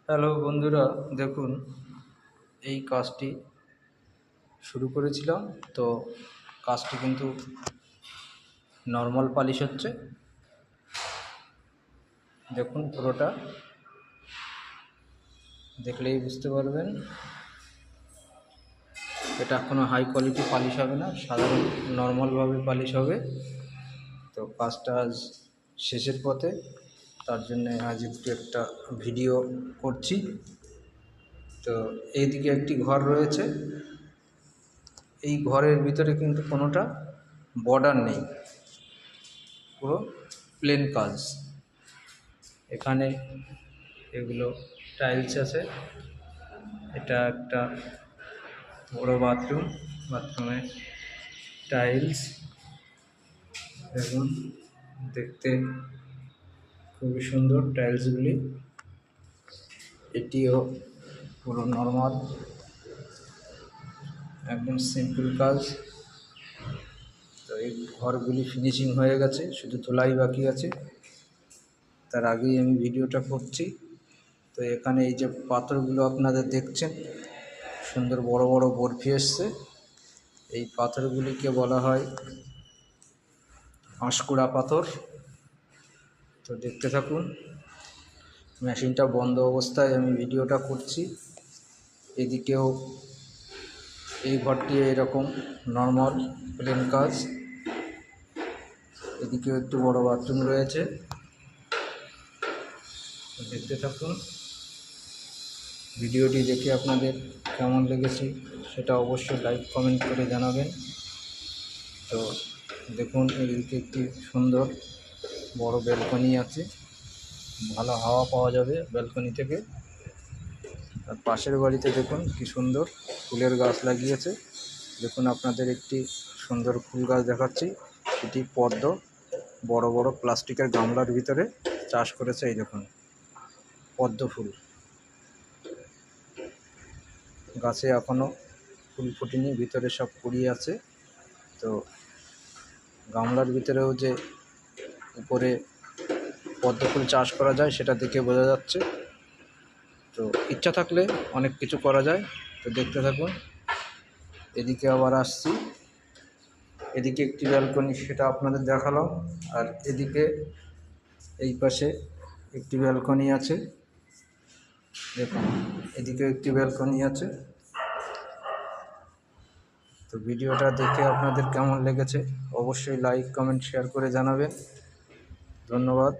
Hello বন্ধুরা, দেখুন এই কাজটি শুরু করেছিলাম। তো কাজটি কিন্তু নর্মাল পালিশ হচ্ছে। দেখুন পুরোটা দেখলেই বুঝতে পারবেন এটা কোনো হাই কোয়ালিটি পালিশ হবে না, সাধারণ নর্মালভাবে পালিশ হবে। তো কাজটা আজ শেষের পথে, তার জন্যে আজ একটু একটা ভিডিও করছি। তো এইদিকে একটি ঘর রয়েছে, এই ঘরের ভিতরে কিন্তু কোনোটা বর্ডার নেই, পুরো প্লেন কাজ। এখানে এগুলো টাইলস আছে। এটা একটা বড় বাথরুম, বাথরুমে টাইলস দেখুন, দেখতে খুবই সুন্দর টাইলসগুলি। এটিও পুরো নর্মাল, একদম সিম্পল কাজ। তো এই ঘরগুলি ফিনিশিং হয়ে গেছে, শুধু ধুলাই বাকি আছে। তার আগেই আমি ভিডিওটা করছি। তো এখানে এই যে পাথরগুলো আপনাদের দেখছেন, সুন্দর বড় বড় বরফি এসছে। এই পাথরগুলিকে বলা হয় পাঁশকুড়া পাথর। তো দেখতে থাকুন, মেশিনটা বন্ধ অবস্থায় আমি ভিডিওটা করছি। এদিকেও এই ঘরটি এরকম নর্মাল প্লেন কাজ। এদিকেও একটু বড় বাথরুম রয়েছে। দেখতে থাকুন, ভিডিওটি দেখে আপনাদের কেমন লেগেছে সেটা অবশ্যই লাইক কমেন্ট করে জানাবেন। তো দেখুন, এদিকে একটি সুন্দর বড় ব্যালকনি আছে, ভালো হাওয়া পাওয়া যাবে ব্যালকনি থেকে। আর পাশের বাড়িতে দেখুন কি সুন্দর ফুলের গাছ লাগিয়েছে। দেখুন আপনাদের একটি সুন্দর ফুল গাছ দেখাচ্ছি। এটি পদ্ম, বড় বড় প্লাস্টিকের গামলার ভিতরে চাষ করেছে। এই দেখুন পদ্ম ফুল, গাছে এখনও ফুল ফুটেনি, ভিতরে সব কুড়ি আছে। তো গামলার ভিতরেও যে উপরে পদ্ম ফুল চাষ করা যায় সেটা দেখে বোঝা যাচ্ছে। তো ইচ্ছা থাকলে অনেক কিছু করা যায়। তো দেখতে থাকুন। এদিকে আবার আসছি, এদিকে একটি ব্যালকনি, সেটা আপনাদের দেখালাম। আর এদিকে এই পাশে একটি ব্যালকনি আছে, দেখুন এদিকে একটি ব্যালকনি আছে। তো ভিডিওটা দেখে আপনাদের কেমন লেগেছে অবশ্যই লাইক কমেন্ট শেয়ার করে জানাবেন। ধন্যবাদ।